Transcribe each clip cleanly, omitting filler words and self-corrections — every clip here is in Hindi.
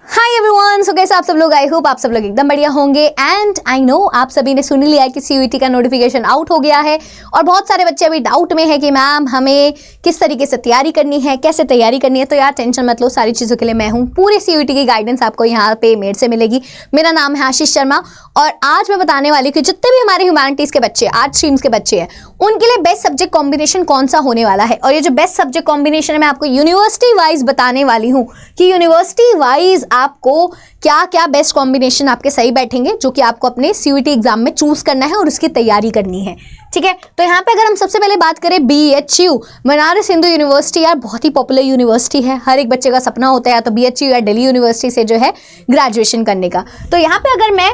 हाय एवरीवन, सो कैसे आप सब लोग, आई होप आप सब लोग एकदम बढ़िया होंगे। एंड आई नो आप सभी ने सुन लिया है कि सीयूईटी का नोटिफिकेशन आउट हो गया है और बहुत सारे बच्चे अभी डाउट में है कि मैम हमें किस तरीके से तैयारी करनी है, कैसे तैयारी करनी है। तो यार टेंशन मत लो, सारी चीज़ों के लिए मैं हूँ। पूरी सीयूईटी की गाइडेंस आपको यहाँ पे मेरे से मिलेगी। मेरा नाम है आशीष शर्मा और आज मैं बताने वाली हूँ कि जितने भी हमारे ह्यूमैनिटीज़ के बच्चे, आर्ट स्ट्रीम्स के बच्चे हैं, उनके लिए बेस्ट सब्जेक्ट कॉम्बिनेशन कौन सा होने वाला है। और ये जो बेस्ट सब्जेक्ट कॉम्बिनेशन है मैं आपको यूनिवर्सिटी वाइज बताने वाली हूँ कि यूनिवर्सिटी वाइज आपको क्या क्या बेस्ट कॉम्बिनेशन आपके सही बैठेंगे, जो कि आपको अपने सीयूईटी एग्जाम में चूज करना है और उसकी तैयारी करनी है। ठीक है, तो यहाँ पे अगर हम सबसे पहले बात करें BHU बनारस हिंदू यूनिवर्सिटी, यार बहुत ही पॉपुलर यूनिवर्सिटी है। हर एक बच्चे का सपना होता है या तो BHU या दिल्ली यूनिवर्सिटी से जो है ग्रेजुएशन करने का। तो यहाँ पे अगर मैं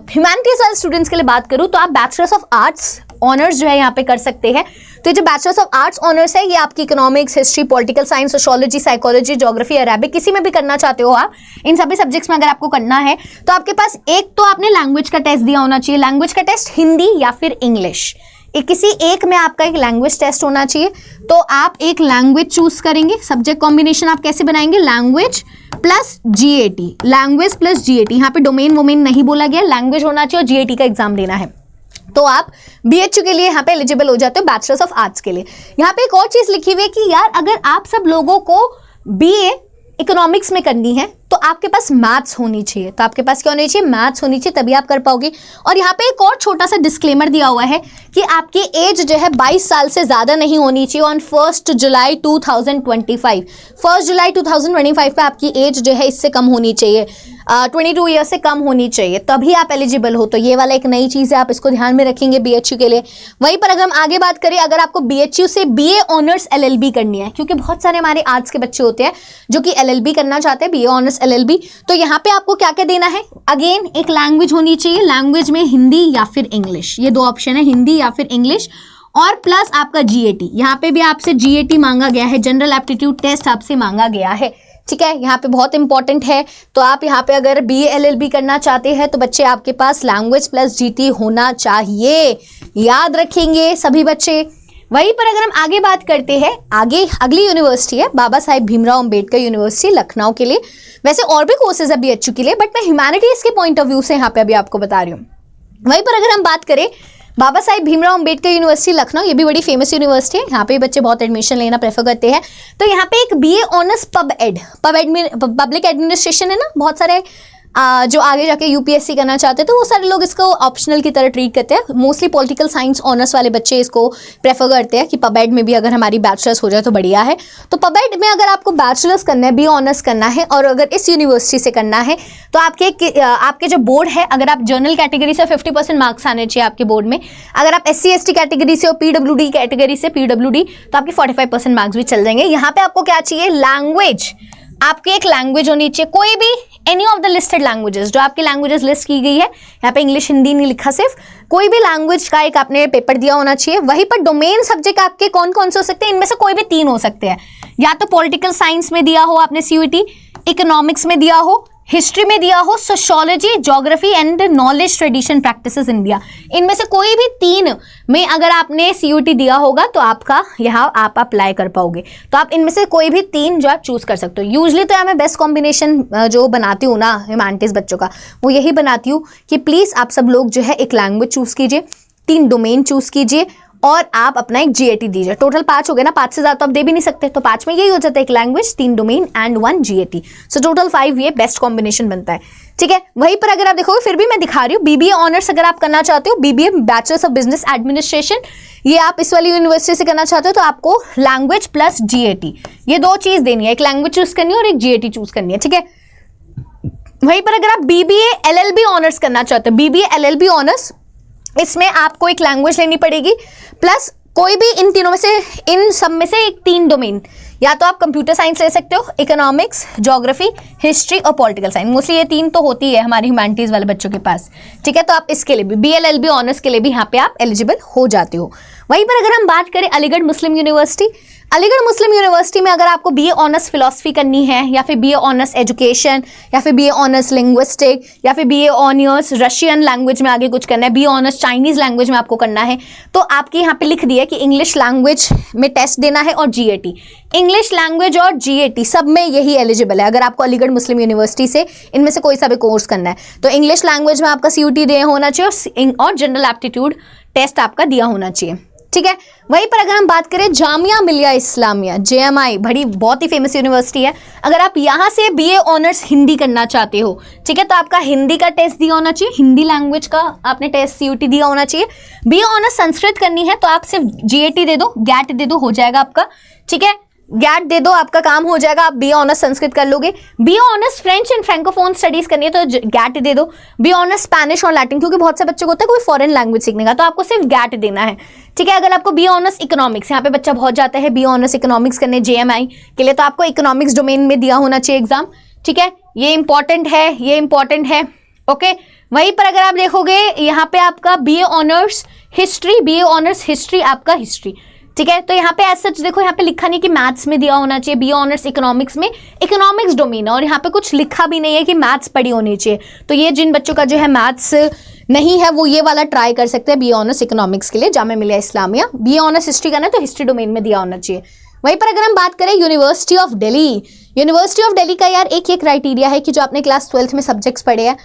ह्यूमैनिटीज वाले स्टूडेंट्स के लिए बात करूँ तो आप बैचलर्स ऑफ आर्ट्स ऑनर्स जो है यहाँ पे कर सकते हैं। तो ये जो बैचलर्स ऑफ आर्ट्स ऑनर्स है ये आपकी economics, history, political science, sociology, psychology, geography, Arabic, किसी में भी करना चाहते हो आप, इन सभी सब्जेक्ट्स में अगर आपको करना है तो आपके पास एक तो आपने लैंग्वेज का टेस्ट दिया होना चाहिए। लैंग्वेज का टेस्ट हिंदी या फिर इंग्लिश, किसी एक में आपका एक लैंग्वेज टेस्ट होना चाहिए। तो आप एक लैंग्वेज चूज करेंगे। सब्जेक्ट कॉम्बिनेशन आप कैसे बनाएंगे, language plus GAT, language plus GAT। यहाँ पे डोमेन वोमेन नहीं बोला गया, लैंग्वेज होना चाहिए और GAT का एग्जाम देना है। तो आप BHU के लिए यहाँ पे एलिजिबल हो जाते हो, बैचलर्स ऑफ आर्ट्स के लिए। यहाँ पे एक और चीज लिखी हुई है कि यार अगर आप सब लोगों को BA इकोनॉमिक्स में करनी है तो आपके पास मैथ्स होनी चाहिए। तो आपके पास क्या होनी चाहिए, मैथ्स होनी चाहिए, तभी आप कर पाओगे। और यहाँ पे एक और छोटा सा डिस्क्लेमर दिया हुआ है कि आपकी एज जो है 22 साल से ज़्यादा नहीं होनी चाहिए ऑन 1 जुलाई 2025। 1 जुलाई 2025 पे आपकी एज जो है इससे कम होनी चाहिए, 22 ईयर से कम होनी चाहिए, तभी आप एलिजिबल हो। तो ये वाला एक नई चीज़ है, आप इसको ध्यान में रखेंगे BHU के लिए। वहीं पर अगर हम आगे बात करें, अगर आपको BHU से BA ऑनर्स LLB करनी है, क्योंकि बहुत सारे हमारे आर्ट्स के बच्चे होते हैं जो कि LLB करना चाहते हैं, BA ऑनर्स LLB, तो यहाँ पे आपको क्या क्या देना है, अगेन एक लैंग्वेज होनी चाहिए। लैंग्वेज में हिंदी या फिर इंग्लिश, ये दो ऑप्शन है, हिंदी या फिर इंग्लिश, और प्लस आपका GAT। यहाँ पे भी आपसे GAT मांगा गया है, जनरल एप्टीट्यूड टेस्ट आपसे मांगा गया है। ठीक है, यहाँ पे बहुत इंपॉर्टेंट है। तो आप यहाँ पे अगर BA LLB करना चाहते हैं तो बच्चे आपके पास लैंग्वेज प्लस GT होना चाहिए, याद रखेंगे सभी बच्चे। वहीं पर अगर हम आगे बात करते हैं, आगे अगली यूनिवर्सिटी है बाबा साहेब भीमराव अंबेडकर यूनिवर्सिटी लखनऊ के लिए। वैसे और भी कोर्सेज है BHU के लिए, बट मैं ह्यूमैनिटीज के पॉइंट ऑफ व्यू से यहाँ पे अभी आपको बता रही हूँ। वहीं पर अगर हम बात करें बाबा साहेब भीमराव अंबेडकर यूनिवर्सिटी लखनऊ, ये भी बड़ी फेमस यूनिवर्सिटी है, यहाँ पे बच्चे बहुत एडमिशन लेना प्रेफर करते हैं। तो यहाँ पे एक BA ऑनर्स पब में पब्लिक एडमिनिस्ट्रेशन है ना, बहुत सारे जो आगे जाके UPSC करना चाहते हैं तो वो सारे लोग इसको ऑप्शनल की तरह ट्रीट करते हैं। मोस्टली पॉलिटिकल साइंस ऑनर्स वाले बच्चे इसको प्रेफर करते हैं कि पबएड में भी अगर हमारी बैचलर्स हो जाए तो बढ़िया है। तो पबएड में अगर आपको बैचलर्स करना है, BA ऑनर्स करना है और अगर इस यूनिवर्सिटी से करना है तो आपके जो बोर्ड है, अगर आप जनरल कैटेगरी से 50% मार्क्स आने चाहिए आपके बोर्ड में। अगर आप SC ST कैटेगरी से और PWD कैटेगरी से PWD तो आपके 45% मार्क्स भी चल जाएंगे। यहाँ पे आपको क्या चाहिए, लैंग्वेज, आपकी एक लैंग्वेज होनी चाहिए, कोई भी any of the listed languages, जो आपकी लैंग्वेजेस लिस्ट की गई है, यहाँ पे इंग्लिश हिंदी नहीं लिखा, सिर्फ कोई भी लैंग्वेज का एक आपने पेपर दिया होना चाहिए। वहीं पर डोमेन सब्जेक्ट आपके कौन कौन से हो सकते हैं, इनमें से कोई भी 3 हो सकते हैं, या तो पॉलिटिकल साइंस में दिया हो आपने CUET, इकोनॉमिक्स में दिया हो, हिस्ट्री में दिया हो, sociology, geography and knowledge tradition practices India, इनमें से कोई भी 3 में अगर आपने CUET दिया होगा तो आपका यहाँ आप अप्लाई कर पाओगे। तो आप इनमें से कोई भी 3 जो आप चूज कर सकते हो। यूजली तो मैं बेस्ट कॉम्बिनेशन जो बनाती हूँ ना ह्यूमैनिटीज बच्चों का, वो यही बनाती हूँ कि प्लीज आप सब लोग जो है एक लैंग्वेज चूज कीजिए, 3 डोमेन चूज कीजिए और आप अपना एक GAT दीजिए। टोटल 5 हो गए ना, 5 से ज्यादा तो आप दे भी नहीं सकते, तो 5 में यही हो जाता है, एक language, 3 domain and 1 GAT। So total 5 ये बेस्ट कॉम्बिनेशन बनता है। ठीक है, वहीं पर अगर आप देखोगे, फिर भी मैं दिखा रही हूँ, BBA ऑनर्स अगर आप करना चाहते हो, BBA bachelors of business administration, ये आप इस वाली यूनिवर्सिटी से करना चाहते हो तो आपको लैंग्वेज प्लस GAT, ये 2 चीज देनी है, एक लैंग्वेज चूज करनी है और एक GAT चूज करनी है। ठीक है, वहीं पर अगर आप BBA LLB ऑनर्स करना चाहते हो, BBA LLB ऑनर्स, इसमें आपको एक लैंग्वेज लेनी पड़ेगी प्लस कोई भी इन तीनों में से, इन सब में से एक 3 डोमेन, या तो आप कंप्यूटर साइंस ले सकते हो, इकोनॉमिक्स, ज्योग्राफी, हिस्ट्री और पॉलिटिकल साइंस। मोस्टली ये 3 तो होती है हमारी ह्यूमैनिटीज वाले बच्चों के पास। ठीक है, तो आप इसके लिए भी BA LLB ऑनर्स के लिए भी यहाँ पे आप एलिजिबल हो जाते हो। वहीं पर अगर हम बात करें अलीगढ़ मुस्लिम यूनिवर्सिटी, अलीगढ़ मुस्लिम यूनिवर्सिटी में अगर आपको बीए ऑनर्स फिलॉसफी करनी है या फिर बीए ऑनर्स एजुकेशन या फिर बीए ऑनर्स लिंग्विस्टिक या फिर बीए ऑनर्स रशियन लैंग्वेज में आगे कुछ करना है, बीए ऑनर्स चाइनीज लैंग्वेज में आपको करना है, तो आपके यहाँ पे लिख दिया कि इंग्लिश लैंग्वेज में टेस्ट देना है और जीएटी, इंग्लिश लैंग्वेज और जीएटी सब में यही एलिजिबल है। अगर आपको अलीगढ़ मुस्लिम यूनिवर्सिटी से इनमें से कोई सा भी कोर्स करना है तो इंग्लिश लैंग्वेज में आपका सीयूटी दिया होना चाहिए और जनरल एप्टीट्यूड टेस्ट आपका दिया होना चाहिए, ठीक है। वहीं पर अगर हम बात करें जामिया मिलिया इस्लामिया, जेएमआई, बड़ी बहुत ही फेमस यूनिवर्सिटी है। अगर आप यहाँ से बीए ऑनर्स हिंदी करना चाहते हो, ठीक है, तो आपका हिंदी का टेस्ट दिया होना चाहिए, हिंदी लैंग्वेज का आपने टेस्ट सीयूटी दिया होना चाहिए। बीए ऑनर्स संस्कृत करनी है तो आप सिर्फ जीएटी दे दो, गैट दे दो, हो जाएगा आपका, ठीक है, गैट दे दो, आपका काम हो जाएगा, आप बीए ऑनर्स संस्कृत कर लोगे। BA honours French and francophone studies करनी है तो गैट दे दो। बीए ऑनर्स स्पेनिश और लैटिन, क्योंकि बहुत से बच्चों को होता है कोई फॉरेन लैंग्वेज सीखने का, तो आपको सिर्फ गैट देना है, ठीक है। अगर आपको बीए ऑनर्स इकोनॉमिक्स, यहाँ पे बच्चा बहुत जाता है बीए ऑनर्स इकोनॉमिक्स करने जेएमआई के लिए, तो आपको इकोनॉमिक्स डोमेन में दिया होना चाहिए एग्जाम, ठीक है, ये इंपॉर्टेंट है, ये इंपॉर्टेंट है, ओके। वहीं पर अगर आप देखोगे यहाँ पे आपका BA honours history, BA honours history आपका हिस्ट्री, ठीक है, तो यहाँ पे एज सच देखो, यहाँ पे लिखा नहीं कि मैथ्स में दिया होना चाहिए, बीए ऑनर्स इकोनॉमिक्स में इकोनॉमिक्स डोमेन है और यहाँ पे कुछ लिखा भी नहीं है कि मैथ्स पढ़ी होनी चाहिए, तो ये जिन बच्चों का जो है मैथ्स नहीं है वो ये वाला ट्राई कर सकते हैं बीए ऑनर्स इकोनॉमिक्स के लिए, Jamia Millia Islamia. BA honours history करना है तो हिस्ट्री डोमेन में दिया होना चाहिए। वहीं पर अगर हम बात करें university of Delhi, university of Delhi का यार एक ये क्राइटेरिया है कि जो आपने क्लास 12th में सब्जेक्ट्स पढ़े हैं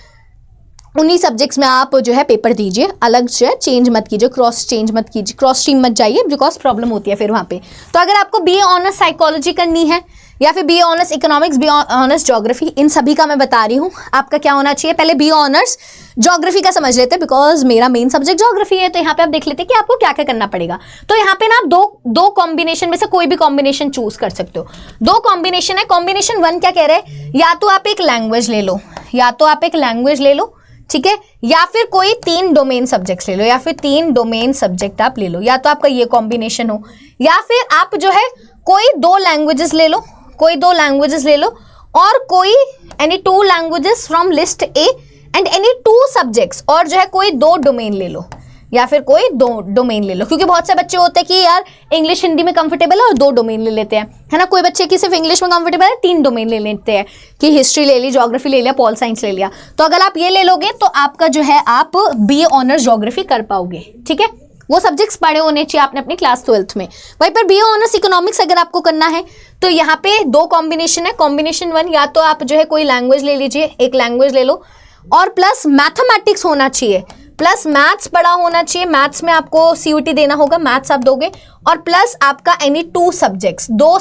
उन्हीं सब्जेक्ट्स में आप जो है पेपर दीजिए, अलग जो है चेंज मत कीजिए, क्रॉस चेंज मत कीजिए, क्रॉस स्ट्रीम मत जाइए, बिकॉज प्रॉब्लम होती है फिर वहाँ पे। तो अगर आपको बीए ऑनर्स साइकोलॉजी करनी है या फिर BA honours economics, BA honours geography, इन सभी का मैं बता रही हूँ आपका क्या होना चाहिए। पहले बीए ऑनर्स ज्योग्राफी का समझ लेते हैं, बिकॉज मेरा मेन सब्जेक्ट ज्योग्राफी है, तो यहाँ पे आप देख लेते हैं कि आपको क्या क्या करना पड़ेगा। तो यहाँ पे ना आप दो कॉम्बिनेशन में से कोई भी कॉम्बिनेशन चूज कर सकते हो। दो कॉम्बिनेशन है, कॉम्बिनेशन 1 क्या कह रहे हैं, या तो आप एक लैंग्वेज ले लो, या तो आप एक लैंग्वेज ले लो, ठीक है, या फिर कोई 3 डोमेन सब्जेक्ट्स ले लो, या फिर 3 डोमेन सब्जेक्ट आप ले लो, या तो आपका ये कॉम्बिनेशन हो, या फिर आप जो है कोई 2 लैंग्वेजेस ले लो, कोई 2 लैंग्वेजेस ले लो, और कोई any 2 languages from list A and any 2 subjects, और जो है कोई 2 डोमेन ले लो, या फिर कोई 2 डोमेन ले लो, क्योंकि बहुत से बच्चे होते हैं कि यार इंग्लिश हिंदी में कंफर्टेबल है और 2 डोमेन ले लेते हैं, है ना। कोई बच्चे की सिर्फ इंग्लिश में कंफर्टेबल है 3 डोमेन ले लेते हैं कि हिस्ट्री ले ली, ज्योग्राफी ले लिया, पॉल साइंस ले लिया। तो अगर आप ये ले लोगे तो आपका जो है आप बीए ऑनर्स ज्योग्राफी कर पाओगे, ठीक है। वो सब्जेक्ट्स पढ़े होने चाहिए आपने अपनी क्लास 12th में। वहीं पर बीए ऑनर्स इकोनॉमिक्स अगर आपको करना है तो यहाँ पे 2 कॉम्बिनेशन है। कॉम्बिनेशन 1, या तो आप जो है कोई लैंग्वेज ले लीजिए, एक लैंग्वेज ले लो, और प्लस मैथमेटिक्स होना चाहिए, प्लस मैथ्स पढ़ा होना चाहिए, मैथ्स में आपको सीयूटी देना होगा, मैथ्स आप दोगे, और प्लस आपका एनी 2 सब्जेक्ट्स, 2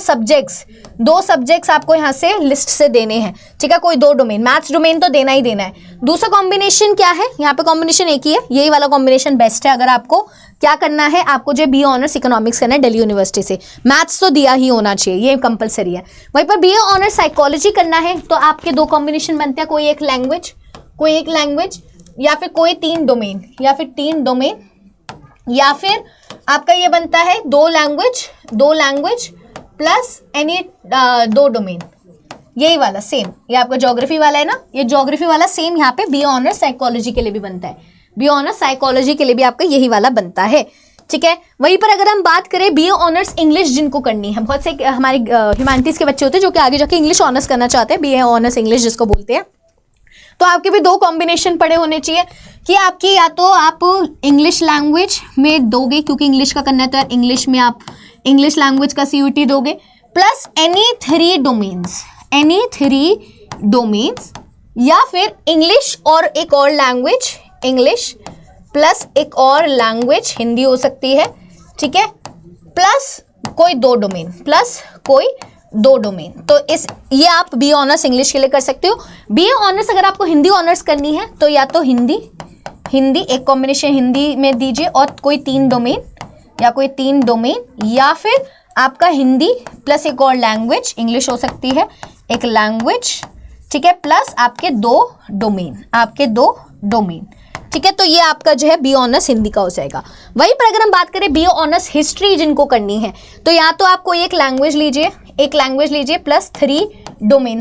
सब्जेक्ट्स आपको यहाँ से लिस्ट से देने हैं, ठीक है। कोई 2 डोमेन, मैथ्स डोमेन तो देना ही देना है। दूसरा कॉम्बिनेशन क्या है, यहाँ पे कॉम्बिनेशन एक ही है, यही वाला कॉम्बिनेशन बेस्ट है। अगर आपको क्या करना है, आपको जो बीए ऑनर्स इकोनॉमिक्स करना है दिल्ली यूनिवर्सिटी से, मैथ्स तो दिया ही होना चाहिए, ये कंपलसरी है। वहीं पर बीए ऑनर्स साइकोलॉजी करना है तो आपके 2 कॉम्बिनेशन बनते हैं, कोई एक लैंग्वेज या फिर कोई 3 डोमेन, या फिर आपका ये बनता है 2 लैंग्वेज प्लस एनी 2 डोमेन, यही वाला सेम, ये आपका ज्योग्राफी वाला है ना, ये ज्योग्राफी वाला सेम यहाँ पे बीए ऑनर्स साइकोलॉजी के लिए भी बनता है, बीए ऑनर्स साइकोलॉजी के लिए भी आपका यही वाला बनता है, ठीक है। वहीं पर अगर हम बात करें बीए ऑनर्स इंग्लिश जिनको करनी है, बहुत से हमारे ह्यूमैनिटीज के बच्चे होते हैं जो कि आगे जाके इंग्लिश ऑनर्स करना चाहते हैं, बीए ऑनर्स इंग्लिश जिसको बोलते हैं, तो आपके भी 2 कॉम्बिनेशन पढ़े होने चाहिए कि आपकी या तो आप इंग्लिश लैंग्वेज में दोगे, क्योंकि इंग्लिश का करना है तो यार इंग्लिश में आप इंग्लिश लैंग्वेज का सीयूटी दोगे, प्लस एनी 3 डोमेन्स, या फिर इंग्लिश और एक और लैंग्वेज, इंग्लिश प्लस एक और लैंग्वेज हिंदी हो सकती है, ठीक है, प्लस कोई 2 डोमेन। तो ये आप बीए ऑनर्स इंग्लिश के लिए कर सकते हो। बीए ऑनर्स अगर आपको हिंदी ऑनर्स करनी है तो या तो हिंदी एक कॉम्बिनेशन हिंदी में दीजिए, और कोई 3 डोमेन, या फिर आपका हिंदी प्लस एक और लैंग्वेज, इंग्लिश हो सकती है, एक लैंग्वेज, ठीक है, प्लस आपके 2 डोमेन, ठीक है। तो ये आपका जो है बीए ऑनर्स हिंदी का हो जाएगा। वहीं पर अगर हम बात करें बीए ऑनर्स हिस्ट्री जिनको करनी है तो या तो आप कोई एक लैंग्वेज लीजिए प्लस 3 डोमेन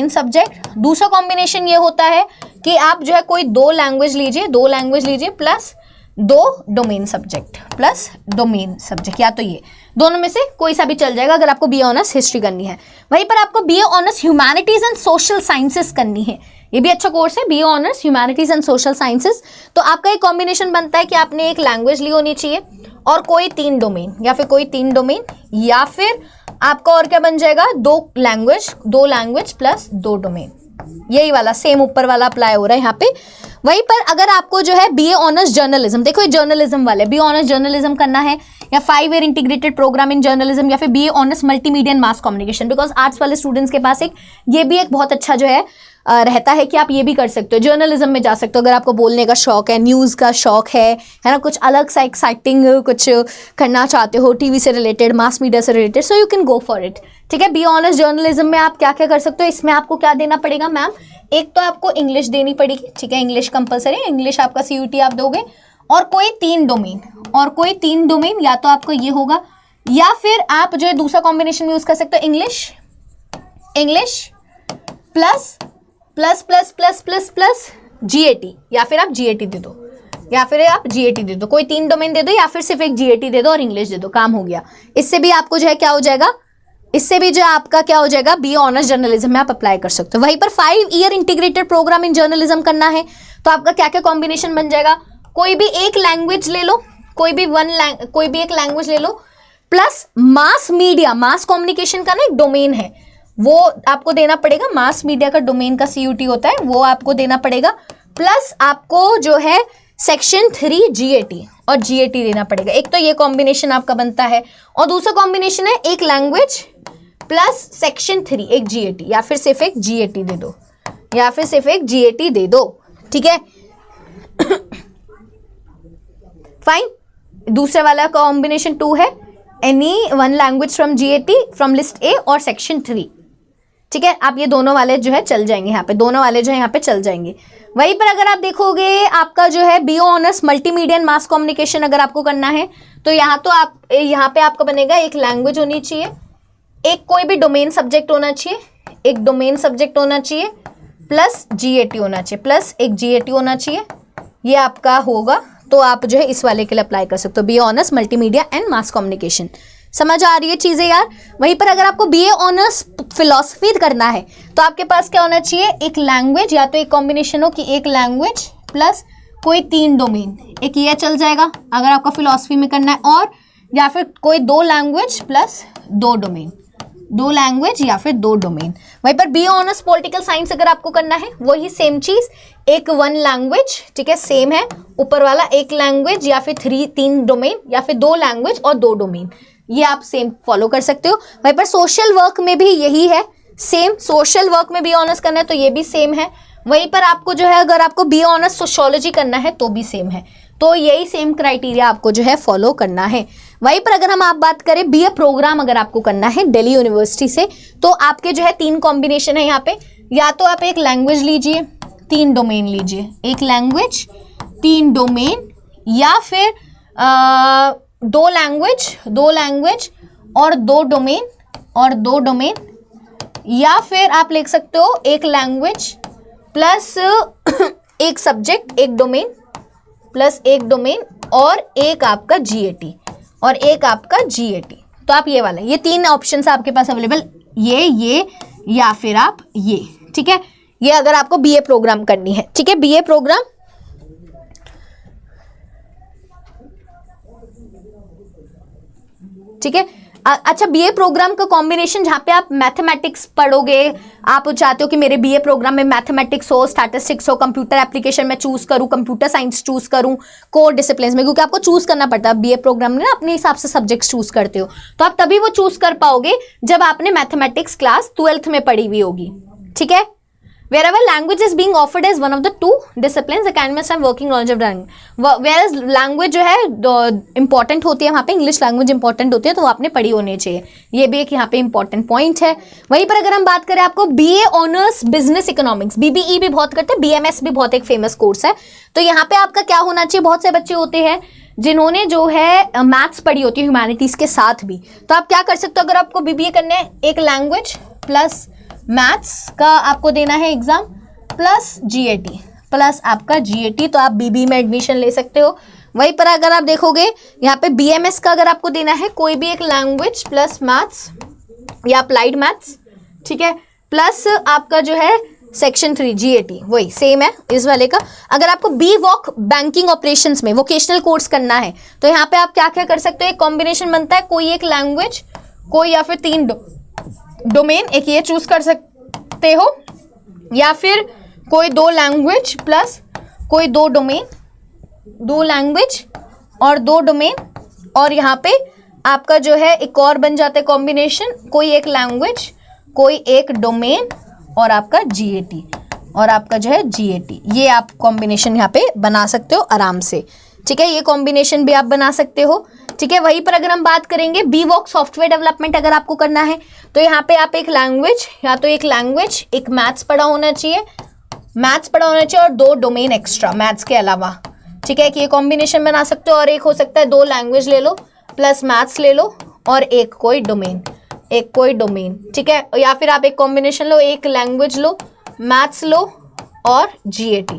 सब्जेक्ट। दूसरा कॉम्बिनेशन ये होता है कि आप जो है कोई 2 लैंग्वेज लीजिए प्लस दो domain subject plus domain subject, या तो ये दोनों में से कोई सा भी चल जाएगा अगर आपको बीए ऑनर्स हिस्ट्री करनी है। वहीं पर आपको BA honours humanities and social sciences करनी है, ये भी अच्छा कोर्स है, BA honours humanities and social sciences. तो आपका एक कॉम्बिनेशन बनता है कि आपने एक लैंग्वेज ली होनी चाहिए और कोई 3 डोमेन, या फिर कोई 3 डोमेन, या फिर आपका और क्या बन जाएगा, 2 लैंग्वेज प्लस 2 डोमेन। यही वाला सेम ऊपर वाला अप्लाई हो रहा है यहाँ पे। वहीं पर अगर आपको जो है बीए ऑनर्स जर्नलिज्म, देखो ये जर्नलिज्म वाले, बीए ऑनर्स जर्नलिज्म करना है, या 5 year integrated programme in journalism, या फिर BA honours multimedia and mass communication, because arts वाले स्टूडेंट्स के पास ये भी एक बहुत अच्छा जो है रहता है कि आप ये भी कर सकते हो, जर्नलिज्म में जा सकते हो अगर आपको बोलने का शौक है, न्यूज़ का शौक है ना, कुछ अलग सा एक्साइटिंग कुछ करना चाहते हो टीवी से रिलेटेड, मास मीडिया से related, so you can go for it. ठीक है, बी ऑनर्स जर्नलिज्म में आप क्या क्या कर सकते हो, इसमें आपको क्या देना पड़ेगा मैम, एक तो आपको इंग्लिश देनी पड़ेगी, ठीक है, इंग्लिश कंपलसरी, इंग्लिश आपका CUT आप दोगे, और कोई 3 डोमेन, या तो आपको ये होगा, या फिर आप जो है दूसरा कॉम्बिनेशन यूज कर सकते हो, इंग्लिश प्लस GAT, या फिर आप GAT दे दो, कोई 3 डोमेन दे दो, या फिर सिर्फ एक GAT दे दो और इंग्लिश दे दो, काम हो गया। इससे भी आपको जो है क्या हो जाएगा, इससे भी जो आपका क्या हो जाएगा, बीए ऑनर्स जर्नलिज्म में आप अप्लाई कर सकते हो। वहीं पर 5 year integrated programme in journalism करना है, तो आपका क्या क्या कॉम्बिनेशन बन जाएगा, कोई भी एक लैंग्वेज ले लो, कोई भी एक लैंग्वेज ले लो, plus mass media, mass communication का ना एक डोमेन है, वो आपको देना पड़ेगा, मास मीडिया का डोमेन का CUT होता है, वो आपको देना पड़ेगा, प्लस आपको जो है सेक्शन 3 GAT और GAT देना पड़ेगा। एक तो ये कॉम्बिनेशन आपका बनता है, और दूसरा कॉम्बिनेशन है एक लैंग्वेज प्लस सेक्शन 3 एक GAT, या फिर सिर्फ एक GAT दे दो, ठीक है फाइन। दूसरे वाला कॉम्बिनेशन 2 है, any 1 language from GAT from list A और सेक्शन 3, ठीक है, आप ये दोनों वाले जो है चल जाएंगे यहाँ पे, चल जाएंगे। वहीं पर अगर आप देखोगे आपका जो है BA honours multimedia and mass communication अगर आपको करना है, तो यहाँ पे आपका बनेगा एक लैंग्वेज होनी चाहिए, एक कोई भी डोमेन सब्जेक्ट होना चाहिए, प्लस GAT होना चाहिए, ये आपका होगा। तो आप जो है इस वाले के लिए अप्लाई कर सकते हो, BA honours multimedia and mass communication. समझ आ रही है चीज़ें यार। वहीं पर अगर आपको बीए ऑनर्स फिलॉसफी करना है, तो आपके पास क्या होना चाहिए, एक लैंग्वेज, या तो एक कॉम्बिनेशन हो कि एक लैंग्वेज प्लस कोई 3 डोमेन, एक ये चल जाएगा अगर आपका फिलॉसफी में करना है, और या फिर कोई 2 लैंग्वेज प्लस 2 डोमेन, वहीं पर बीए ऑनर्स पॉलिटिकल साइंस अगर आपको करना है, वही सेम चीज़, एक 1 लैंग्वेज, ठीक है, सेम है ऊपर वाला, एक लैंग्वेज या फिर 3 डोमेन, या फिर 2 लैंग्वेज और 2 डोमेन, ये आप सेम फॉलो कर सकते हो। वहीं पर सोशल वर्क में भी यही है, सेम सोशल वर्क में बीए ऑनर्स करना है तो ये भी सेम है। वहीं पर आपको जो है अगर आपको बीए ऑनर्स सोशियोलॉजी करना है तो भी सेम है, तो यही सेम क्राइटेरिया आपको जो है फॉलो करना है। वहीं पर अगर हम आप बात करें बीए प्रोग्राम अगर आपको करना है दिल्ली यूनिवर्सिटी से, तो आपके जो है 3 कॉम्बिनेशन है यहाँ पे, या तो आप एक लैंग्वेज लीजिए 3 डोमेन लीजिए, एक लैंग्वेज 3 डोमेन, या फिर 2 लैंग्वेज और 2 डोमेन, या फिर आप लिख सकते हो एक लैंग्वेज प्लस एक सब्जेक्ट, एक डोमेन प्लस एक डोमेन, और एक आपका GAT। तो आप ये वाला, ये 3 ऑप्शंस आपके पास अवेलेबल, ये या फिर आप ये, ठीक है, ये अगर आपको बीए प्रोग्राम करनी है, ठीक है, बीए प्रोग्राम। ठीक है, अच्छा, बीए प्रोग्राम का कॉम्बिनेशन जहाँ पे आप मैथमेटिक्स पढ़ोगे, आप चाहते हो कि मेरे बीए प्रोग्राम में मैथमेटिक्स हो, स्टैटिस्टिक्स हो, कंप्यूटर एप्लीकेशन में चूज करूँ, कंप्यूटर साइंस चूज करूँ, कोर डिसिप्लिन्स में, क्योंकि आपको चूज करना पड़ता है बीए प्रोग्राम में ना, अपने हिसाब से सब्जेक्ट्स चूज करते हो, तो आप तभी वो चूज कर पाओगे जब आपने मैथमेटिक्स क्लास 12th में पढ़ी हुई होगी, ठीक है। Wherever language is being offered as one of the 2 disciplines, academics have working knowledge of language. Whereas language जो है important होती है, वहाँ पे इंग्लिश लैंग्वेज इंपॉर्टेंट होती है, तो वो आपने पढ़ी होनी चाहिए, ये भी एक यहाँ पे इंपॉर्टेंट पॉइंट है। वहीं पर अगर हम बात करें आपको BA honours business economics, BBE भी बहुत करते हैं, BMS भी बहुत एक फेमस कोर्स है, तो यहाँ पे आपका क्या होना चाहिए, बहुत से बच्चे होते हैं जिन्होंने जो है मैथ्स पढ़ी होती है ह्यूमैनिटीज के साथ भी, तो आप क्या कर सकते हो, अगर आपको BBA करना है, एक लैंग्वेज प्लस मैथ्स का आपको देना है एग्जाम, प्लस GAT, तो आप BBA में एडमिशन ले सकते हो। वहीं पर अगर आप देखोगे यहाँ पे BMS का अगर आपको देना है कोई भी एक लैंग्वेज प्लस मैथ्स या अप्लाइड मैथ्स, ठीक है, प्लस आपका जो है सेक्शन 3 GAT, वही सेम है इस वाले का। अगर आपको BVOC बैंकिंग ऑपरेशंस में वोकेशनल कोर्स करना है तो यहाँ पे आप क्या क्या कर सकते हो, एक कॉम्बिनेशन बनता है कोई एक लैंग्वेज कोई या फिर 3 डोमेन, एक ये चूज कर सकते हो, या फिर कोई 2 लैंग्वेज प्लस कोई 2 डोमेन, 2 लैंग्वेज और 2 डोमेन, और यहाँ पे आपका जो है एक और बन जाता है कॉम्बिनेशन कोई एक लैंग्वेज कोई एक डोमेन और आपका GAT, और आपका जो है GAT, ये आप कॉम्बिनेशन यहाँ पे बना सकते हो आराम से, ठीक है, ये कॉम्बिनेशन भी आप बना सकते हो, ठीक है। वहीं पर अगर हम बात करेंगे BVOC सॉफ्टवेयर डेवलपमेंट अगर आपको करना है तो यहाँ पे आप एक लैंग्वेज या तो एक लैंग्वेज एक मैथ्स पढ़ा होना चाहिए, मैथ्स पढ़ा होना चाहिए और 2 डोमेन एक्स्ट्रा मैथ्स के अलावा, ठीक है, कि ये कॉम्बिनेशन बना सकते हो। और एक हो सकता है 2 लैंग्वेज ले लो प्लस मैथ्स ले लो और एक कोई डोमेन, ठीक है, या फिर आप एक कॉम्बिनेशन लो, एक लैंग्वेज लो मैथ्स लो और GAT,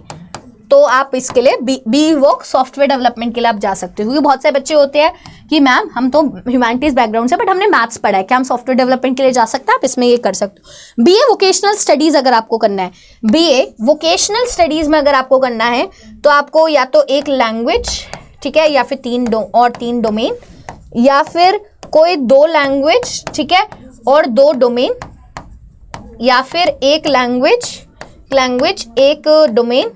तो आप इसके लिए BVOC सॉफ्टवेयर डेवलपमेंट के लिए आप जा सकते हो। क्योंकि बहुत सारे बच्चे होते हैं कि मैम हम तो ह्यूमैनिटीज बैकग्राउंड से बट हमने मैथ्स पढ़ा है, क्या हम सॉफ्टवेयर डेवलपमेंट के लिए जा सकते हैं, आप इसमें ये कर सकते हो। BA वोकेशनल स्टडीज अगर आपको करना है, BA वोकेशनल स्टडीज में अगर आपको करना है तो आपको या तो एक लैंग्वेज, ठीक है, या फिर 3 डोमेन, या फिर कोई 2 लैंग्वेज, ठीक है, और 2 डोमेन, या फिर एक लैंग्वेज एक डोमेन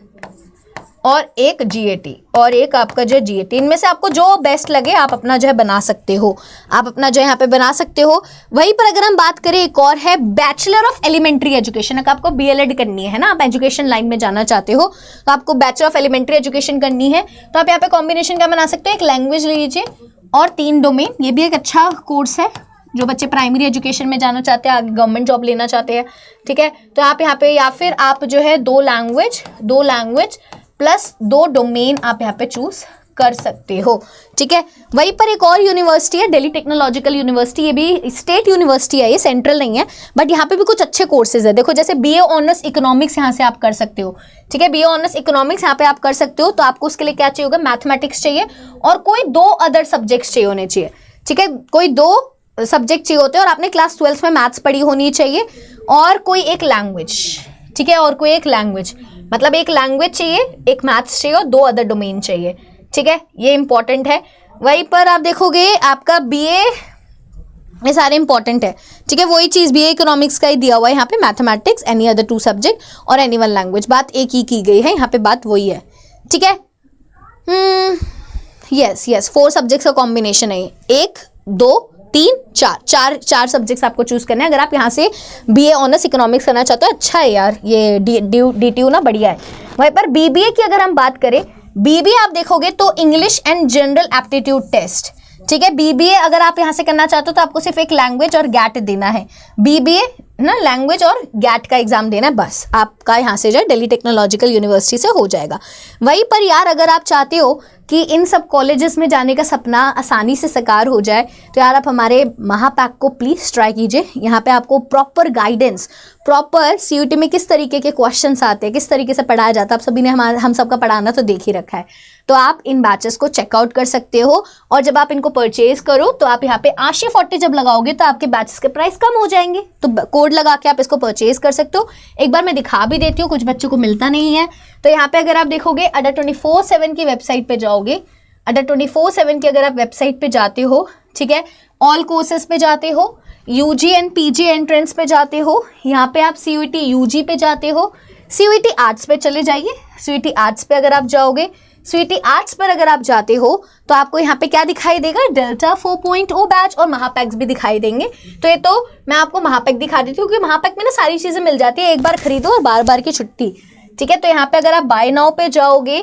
और एक GAT और एक आपका जो है GAT, इनमें से आपको जो बेस्ट लगे आप अपना जो है बना सकते हो, आप अपना जो है यहाँ पे बना सकते हो। वहीं पर अगर हम बात करें एक और है बैचलर ऑफ एलिमेंट्री एजुकेशन, अगर आपको BLED करनी है ना, आप एजुकेशन लाइन में जाना चाहते हो तो आपको बैचलर ऑफ एलिमेंट्री एजुकेशन करनी है तो आप यहाँ पे कॉम्बिनेशन क्या बना सकते हो, एक लैंग्वेज ले लीजिए और 3 डोमेन, ये भी एक अच्छा कोर्स है जो बच्चे प्राइमरी एजुकेशन में जाना चाहते हैं, आगे गवर्नमेंट जॉब लेना चाहते हैं, ठीक है, तो आप यहाँ पे या फिर आप जो है 2 लैंग्वेज प्लस 2 डोमेन आप यहाँ पे चूज कर सकते हो, ठीक है। वहीं पर एक और यूनिवर्सिटी है दिल्ली टेक्नोलॉजिकल यूनिवर्सिटी, ये भी स्टेट यूनिवर्सिटी है, ये सेंट्रल नहीं है, बट यहाँ पे भी कुछ अच्छे कोर्सेज है। देखो जैसे BA ऑनर्स इकोनॉमिक्स यहाँ से आप कर सकते हो, ठीक है, BA ऑनर्स इकोनॉमिक्स यहाँ पे आप कर सकते हो, तो आपको उसके लिए क्या चाहिए होगा, मैथमेटिक्स चाहिए और कोई 2 अदर सब्जेक्ट्स चाहिए होने चाहिए, ठीक है, कोई 2 सब्जेक्ट चाहिए होते हैं और आपने क्लास 12 में मैथ्स पढ़ी होनी चाहिए और कोई एक लैंग्वेज, ठीक है, और कोई एक लैंग्वेज, मतलब एक लैंग्वेज चाहिए, एक मैथ्स चाहिए और 2 अदर डोमेन चाहिए, ठीक है, ये इंपॉर्टेंट है। वहीं पर आप देखोगे आपका BA, ये सारे इंपॉर्टेंट है, ठीक है, वही चीज़ BA इकोनॉमिक्स का ही दिया हुआ है यहाँ पे, मैथमेटिक्स एनी अदर 2 सब्जेक्ट और एनी 1 लैंग्वेज, बात एक ही की गई है यहाँ पे, बात वही है, ठीक है। यस 4 सब्जेक्ट्स का कॉम्बिनेशन है, 1 2 3 4 सब्जेक्ट्स आपको चूज करने हैं अगर आप यहाँ से BA ऑनर्स इकोनॉमिक्स करना चाहते हो। अच्छा है यार, ये DTU ना बढ़िया है। वहीं पर BBA की अगर हम बात करें, BBA आप देखोगे तो English and general aptitude test, ठीक है, BBA अगर आप यहाँ से करना चाहते हो तो आपको सिर्फ एक लैंग्वेज और GAT देना है, BBA ना लैंग्वेज और GAT का एग्जाम देना है, बस आपका यहाँ से जो है दिल्ली टेक्नोलॉजिकल यूनिवर्सिटी से हो जाएगा। वहीं पर यार अगर आप चाहते हो कि इन सब कॉलेजेस में जाने का सपना आसानी से साकार हो जाए तो यार आप हमारे महापैक को प्लीज़ ट्राई कीजिए। यहाँ पे आपको प्रॉपर गाइडेंस, प्रॉपर CUET में किस तरीके के क्वेश्चंस आते हैं, किस तरीके से पढ़ाया जाता है, आप सभी ने हम सबका पढ़ाना तो देख ही रखा है, तो आप इन बैचेस को चेकआउट कर सकते हो। और जब आप इनको परचेज करो तो आप यहाँ पे आशी 40 जब लगाओगे तो आपके बैचेस के प्राइस कम हो जाएंगे, तो कोड लगा के आप इसको परचेज कर सकते हो। एक बार मैं दिखा भी देती हूँ, कुछ बच्चों को मिलता नहीं है, तो यहाँ पे अगर आप देखोगे अडा 24/7 की वेबसाइट पे जाओगे, अडा 24/7 की अगर आप वेबसाइट पे जाते हो, ठीक है, ऑल कोर्सेज पे जाते हो, UG एंड PG एंट्रेंस पे जाते हो, यहाँ पे आप CUET UG पे जाते हो, CUET आर्ट्स पे चले जाइए, CUET आर्ट्स पे अगर आप जाओगे, CUET आर्ट्स पर अगर आप जाते हो तो आपको यहाँ पे क्या दिखाई देगा, डेल्टा 4.0 बैच और महापैक्स भी दिखाई देंगे। तो ये तो मैं आपको महापैक दिखा देती हूँ क्योंकि महापैक में ना सारी चीज़ें मिल जाती है, एक बार खरीदो और बार बार की छुट्टी, ठीक है। तो यहाँ पे अगर आप बाय नाउ पे जाओगे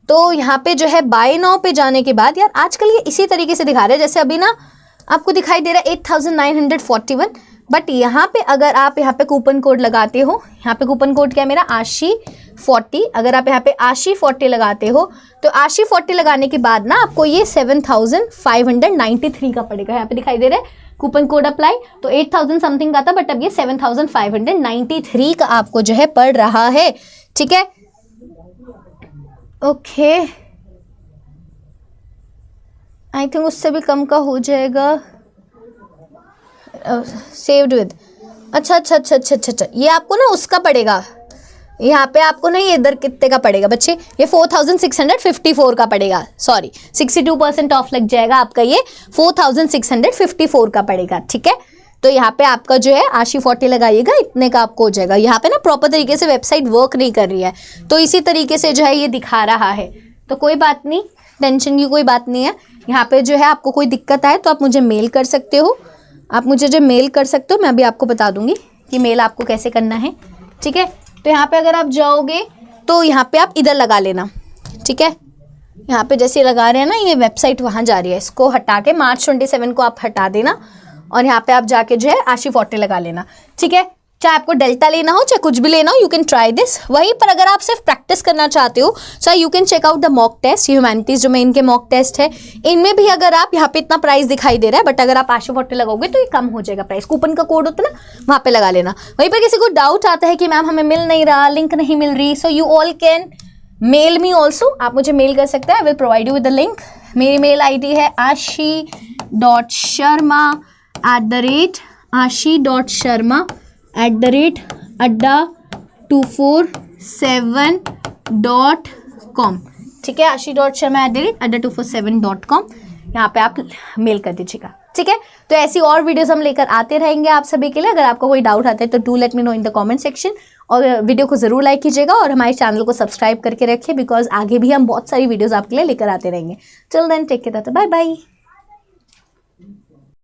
तो यहाँ पे जो है बाय नाउ पे जाने के बाद यार आजकल ये इसी तरीके से दिखा रहे हैं, जैसे अभी ना आपको दिखाई दे रहा है 8,941, बट यहाँ पे अगर आप यहाँ पे कूपन कोड लगाते हो, यहाँ पे कूपन कोड क्या है मेरा, आशी 40, अगर आप यहाँ पे आशी 40 लगाते हो तो आशी 40 लगाने के बाद ना आपको ये 7,593 का पड़ेगा। यहाँ पे दिखाई दे रहा है कूपन कोड अप्लाई, तो 8,000 समथिंग का था बट अब ये 7,593 का आपको जो है पड़ रहा है, ठीक है। ओके आई थिंक उससे भी कम का हो जाएगा। सेव्ड विद, अच्छा, ये आपको ना उसका पड़ेगा, यहाँ पे आपको ना ये इधर कितने का पड़ेगा बच्चे, ये 4654 का पड़ेगा, सॉरी 62% ऑफ लग जाएगा आपका, ये 4654 का पड़ेगा, ठीक है। तो यहाँ पे आपका जो है आशी 40 लगाइएगा, इतने का आपको हो जाएगा। यहाँ पे ना प्रॉपर तरीके से वेबसाइट वर्क नहीं कर रही है, तो इसी तरीके से जो है ये दिखा रहा है, तो कोई बात नहीं, टेंशन की कोई बात नहीं है। यहाँ पे जो है आपको कोई दिक्कत आए तो आप मुझे मेल कर सकते हो, आप मुझे जो मेल कर सकते हो, मैं अभी आपको बता दूंगी कि मेल आपको कैसे करना है, ठीक है। तो यहाँ पे अगर आप जाओगे तो यहाँ पे आप इधर लगा लेना, ठीक है। यहाँ पे जैसे लगा रहे हैं ना, ये वेबसाइट वहाँ जा रही है, इसको हटा के मार्च 27 को आप हटा देना और यहाँ पे आप जाके जो है आशी 40 लगा लेना, ठीक है। चाहे आपको डेल्टा लेना हो, चाहे कुछ भी लेना हो, यू कैन ट्राई दिस। वहीं पर अगर आप सिर्फ प्रैक्टिस करना चाहते हो, so you can check out the mock test, humanities जो में इनके मॉक टेस्ट है, इनमें भी अगर आप, यहाँ पे इतना प्राइस दिखाई दे रहा है, बट अगर आप आशी 40 लगाओगे तो ये कम हो जाएगा प्राइस, कूपन का कोड होता है ना, वहाँ पे लगा लेना। वहीं पर किसी को डाउट आता है कि मैम हमें मिल नहीं रहा, लिंक नहीं मिल रही, so you all can mail me also, आप मुझे मेल कर सकते हैं, I will provide you with the link. मेरी मेल ID है ashi.sharma@adda247.com, ठीक है, ashi.sharma@adda247.com, यहाँ पे आप मेल कर दीजिएगा, ठीक है। तो ऐसी और वीडियोस हम लेकर आते रहेंगे आप सभी के लिए। अगर आपको कोई डाउट आता है तो do let me know in the comment section, और वीडियो को ज़रूर लाइक कीजिएगा और हमारे चैनल को सब्सक्राइब करके रखिए, बिकॉज आगे भी हम बहुत सारी वीडियोस आपके लिए लेकर आते रहेंगे। Till then take care, bye bye.